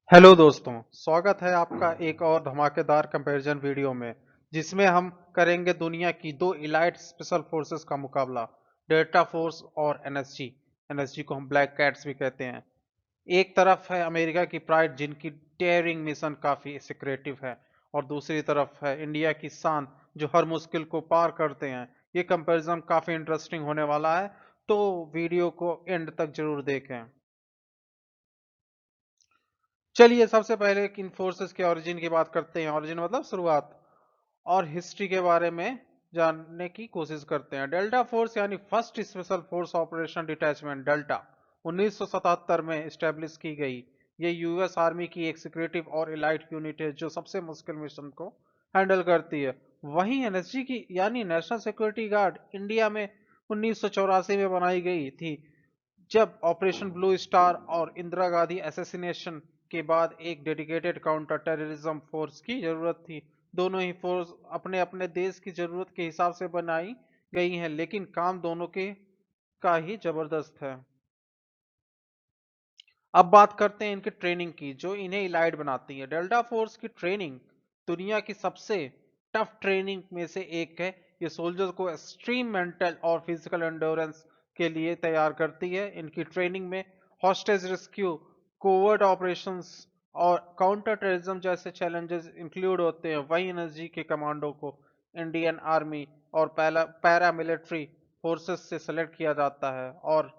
Hello दोस्तों, स्वागत है आपका एक और धमाकेदार कंपैरिजन वीडियो में जिसमें हम करेंगे दुनिया की दो इलाइट स्पेशल फोर्सेस का मुकाबला। डेल्टा फोर्स और एनएसजी। एनएसजी को हम ब्लैक कैट्स भी कहते हैं। एक तरफ है अमेरिका की प्राइड जिनकी डेयरिंग मिशन काफी सिक्रेटिव है, और दूसरी तरफ है इंडिया की शान जो हर मुश्किल को पार करते हैं। ये कंपैरिजन काफी इंटरेस्टिंग होने वाला है, तो वीडियो को एंड तक जरूर देखें। चलिए सबसे पहले इन फोर्सेस के ओरिजिन की बात करते हैं। ओरिजिन मतलब शुरुआत, और हिस्ट्री के बारे में जानने की कोशिश करते हैं। डेल्टा फोर्स यानी first special force operation detachment delta 1977 में इस्टेब्लिश की गई। ये यूएस आर्मी की एक सिक्रेटिव और इलाइट यूनिट है जो सबसे मुश्किल मिशन को हैंडल करती है। वहीं एनएसजी की यानी नेशनल सिक्योरिटी गार्ड इंडिया में 1984 में बनाई गई थी, जब ऑपरेशन ब्लू स्टार और इंदिरा गांधी असैसिनेशन के बाद एक डेडिकेटेड काउंटर टेररिज्म फोर्स की जरूरत थी। दोनों ही फोर्स अपने अपने देश की जरूरत के हिसाब से बनाई गई हैं, लेकिन काम दोनों के का ही जबरदस्त है। अब बात करते हैं इनकी ट्रेनिंग की जो इन्हें इलाइट बनाती है। डेल्टा फोर्स की ट्रेनिंग दुनिया की सबसे टफ ट्रेनिंग में से एक है। ये सोल्जर्स को एक्सट्रीम मेंटल और फिजिकल एंड्योरेंस के लिए तैयार करती है। इनकी ट्रेनिंग में हॉस्टेज रेस्क्यू, कोवर्ट ऑपरेशंस और काउंटर टेररिज्म जैसे चैलेंजेस इंक्लूड होते हैं। वही एनर्जी के कमांडो को इंडियन आर्मी और पैरा मिलिट्री फोर्सेस से सेलेक्ट किया जाता है, और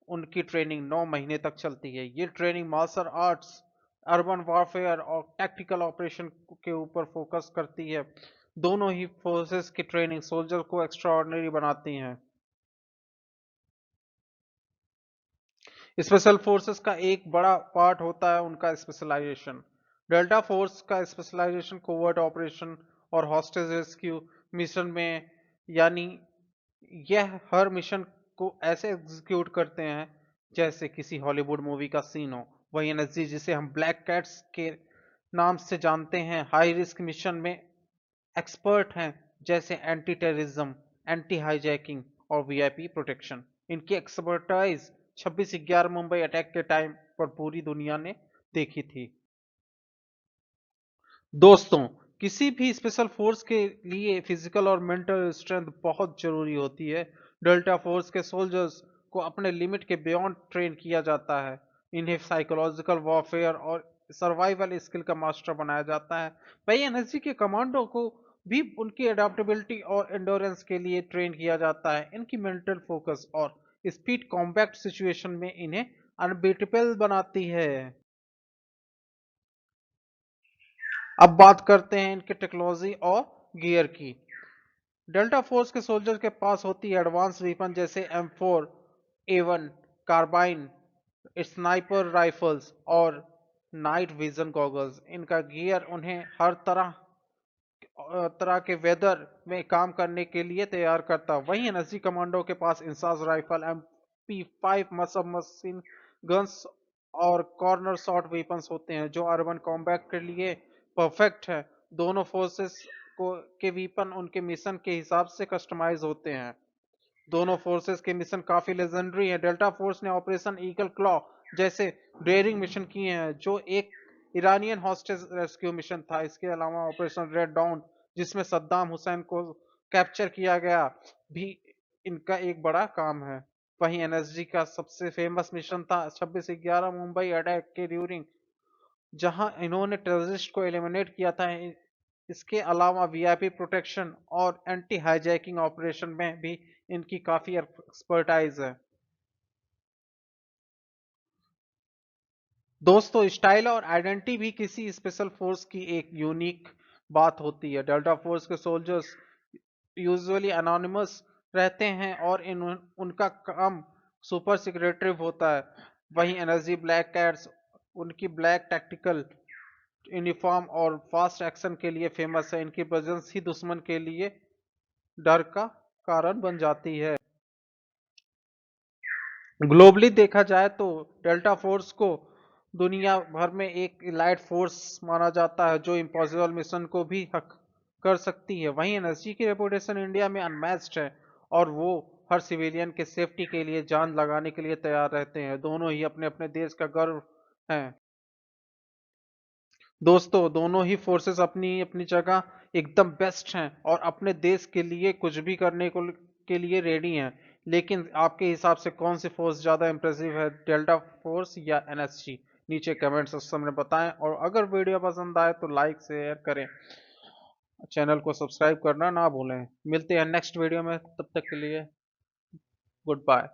उनकी ट्रेनिंग 9 महीने तक चलती है। ये training martial arts, urban warfare और टैक्टिकल ऑपरेशन के ऊपर फोकस करती है। दोनों ही फोर्सेस की ट्रेनिंग सोल्जर को एक्स्ट्राऑर्डिनरी बनाती हैं। स्पेशल फोर्सेस का एक बड़ा पार्ट होता है उनका स्पेशलाइजेशन। डेल्टा फोर्स का स्पेशलाइजेशन कोवर्ट ऑपरेशन और हॉस्टेज रेस्क्यू मिशन में, यानी यह हर मिशन को ऐसे एग्जीक्यूट करते हैं जैसे किसी हॉलीवुड मूवी का सीन हो। वही एनएसजी जिसे हम ब्लैक कैट्स के नाम से जानते हैं, हाई रिस्क मिशन में एक्सपर्ट हैं, जैसे एंटी टेररिज्म, एंटी हाईजैकिंग और वीआईपी प्रोटेक्शन। इनकी एक्सपर्टाइज 26/11 मुंबई अटैक के टाइम पर पूरी दुनिया ने देखी थी। दोस्तों, किसी भी स्पेशल फोर्स के लिए फिजिकल और मेंटल स्ट्रेंथ बहुत जरूरी होती है। डेल्टा फोर्स के सोल्जर्स को अपने लिमिट के बियॉन्ड ट्रेन किया जाता है। इन्हें साइकोलॉजिकल वॉरफेयर और सर्वाइवल स्किल का मास्टर बनाया जाता है। वही एनएसजी के कमांडो को भी उनकी अडेप्टेबिलिटी और एंडोरेंस के लिए ट्रेन किया जाता है। इनकी मेंटल फोकस और स्पीड कॉम्बैक्ट सिचुएशन में इन्हें अनबीटेबल बनाती है। अब बात करते हैं इनके टेक्नोलॉजी और गियर की। डेल्टा फोर्स के सोल्जर के पास होती है एडवांस वेपन जैसे M4A1 कार्बाइन, स्नाइपर राइफल्स और नाइट विजन गॉगल्स। इनका गियर उन्हें हर तरह के वेदर में काम करने के लिए तैयार करता। वहीं एनएसजी कमांडो के पास INSAS rifle, MP5 मसब machine guns और कॉर्नर शॉट वेपन्स होते हैं जो अर्बन कॉम्बैट के लिए परफेक्ट है। दोनों फोर्सेस को के वेपन उनके मिशन के हिसाब से कस्टमाइज होते हैं। दोनों फोर्सेस के मिशन काफी लेजेंडरी हैं। डेल्टा फोर्स ने ऑपरेशन ईगल क्लॉ जैसे डेयरिंग मिशन किए हैं जो एक ईरानियन हॉस्टेज रेस्क्यू मिशन था। इसके अलावा ऑपरेशन रेड डाउन जिसमें सद्दाम हुसैन को कैप्चर किया गया भी इनका एक बड़ा काम है। वहीं एनएसजी का सबसे फेमस मिशन था 26/11 मुंबई अटैक के ड्यूरिंग, जहां इन्होंने टेररिस्ट को एलिमिनेट किया था। इसके अलावा वीआईपी प्रोटेक्शन और एंटी हाईजैकिंग ऑपरेशन में भी इनकी काफी एक्सपर्टाइज है। दोस्तों, स्टाइल और आइडेंटिटी भी किसी स्पेशल फोर्स की एक यूनिक बात होती है। डेल्टा फोर्स के सोल्जर्स यूजुअली अनोनिमस रहते हैं और उनका काम सुपर सिक्रेटिव होता है। वहीं एनर्जी ब्लैक कैट्स उनकी ब्लैक टैक्टिकल यूनिफॉर्म और फास्ट एक्शन के लिए फेमस है। इनकी प्रेजेंस ही दुश्मन के लिए डर का कारण बन जाती है। ग्लोबली देखा जाए तो डेल्टा फोर्स को दुनिया भर में एक इलाइट फोर्स माना जाता है जो इम्पॉसिबल मिशन को भी हक कर सकती है। वहीं एनएसजी की रेपुटेशन इंडिया में अनमैच्ड है, और वो हर सिविलियन के सेफ्टी के लिए जान लगाने के लिए तैयार रहते हैं। दोनों ही अपने अपने देश का गर्व हैं। दोस्तों दोनों ही फोर्सेस अपनी अपनी जगह एकदम बेस्ट हैं और अपने देश के लिए कुछ भी करने को के लिए रेडी हैं। लेकिन आपके हिसाब से कौन सी फोर्स ज्यादा इंप्रेसिव है, डेल्टा फोर्स या एनएसजी? नीचे कमेंट सेक्शन में बताएं, और अगर वीडियो पसंद आए तो लाइक शेयर करें, चैनल को सब्सक्राइब करना ना भूलें। मिलते हैं नेक्स्ट वीडियो में, तब तक के लिए गुड बाय।